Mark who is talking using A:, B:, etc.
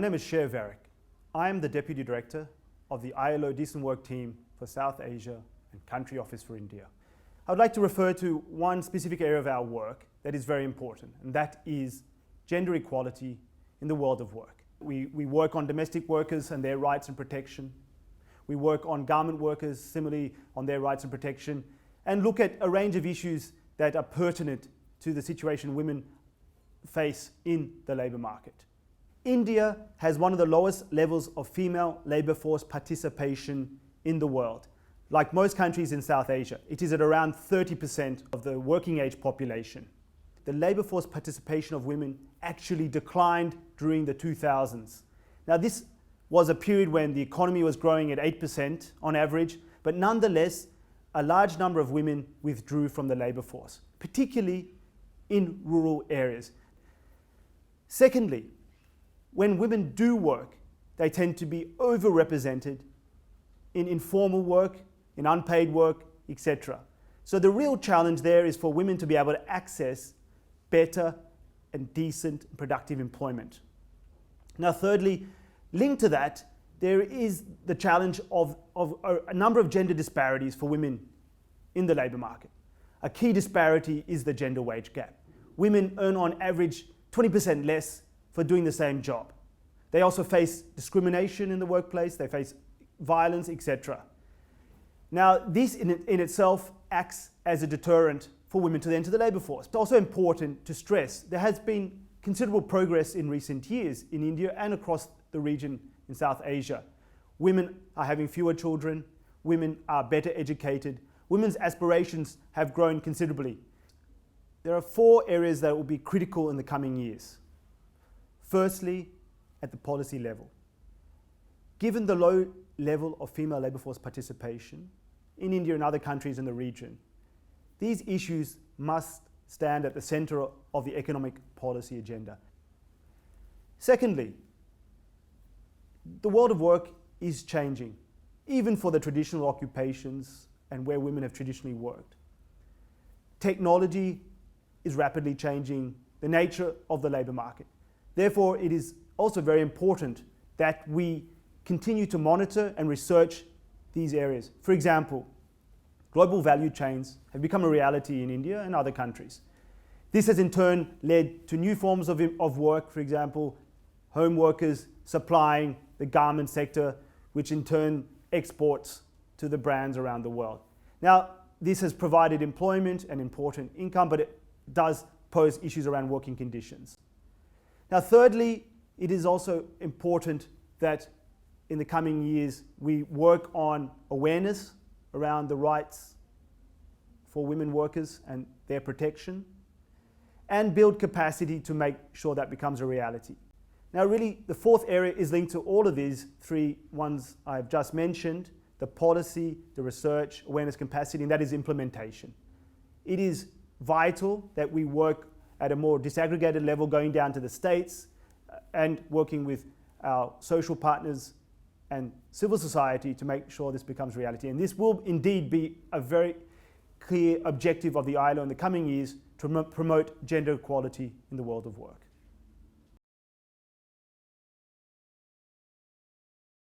A: name is Sher Verick. I am the Deputy Director of the ILO Decent Work Team for South Asia and Country Office for India. I would like to refer to one specific area of our work that is very important, and that is gender equality in the world of work. We work on domestic workers and their rights and protection. We work on garment workers, similarly on their rights and protection, and look at a range of issues that are pertinent to the situation women face in the labour market. India has one of the lowest levels of female labour force participation in the world. Like most countries in South Asia, it is at around 30% of the working age population. The labour force participation of women actually declined during the 2000s. Now this was a period when the economy was growing at 8% on average, but nonetheless, a large number of women withdrew from the labour force, particularly in rural areas. Secondly, when women do work, they tend to be overrepresented in informal work, in unpaid work, etc. So the real challenge there is for women to be able to access better and decent, productive employment. Now thirdly, linked to that, there is the challenge of a number of gender disparities for women in the labour market. A key disparity is the gender wage gap. Women earn on average 20% less for doing the same job. They also face discrimination in the workplace, they face violence, etc. Now, this in itself acts as a deterrent for women to enter the labour force. It's also important to stress there has been considerable progress in recent years in India and across the region in South Asia. Women are having fewer children, women are better educated, women's aspirations have grown considerably. There are 4 areas that will be critical in the coming years. Firstly, at the policy level. Given the low level of female labour force participation in India and other countries in the region, these issues must stand at the centre of the economic policy agenda. Secondly, the world of work is changing, even for the traditional occupations and where women have traditionally worked. Technology is rapidly changing the nature of the labour market. Therefore, it is also very important that we continue to monitor and research these areas. For example, global value chains have become a reality in India and other countries. This has in turn led to new forms of work, for example, home workers supplying the garment sector, which in turn exports to the brands around the world. Now, this has provided employment and important income, but it does pose issues around working conditions. Now, thirdly, it is also important that in the coming years we work on awareness around the rights for women workers and their protection, and build capacity to make sure that becomes a reality. Now really, the 4th area is linked to all of these 3 ones I've just mentioned: the policy, the research, awareness, capacity, and that is implementation. It is vital that we work at a more disaggregated level, going down to the states and working with our social partners and civil society to make sure this becomes reality. And this will indeed be a very clear objective of the ILO in the coming years to promote gender equality in the world of work.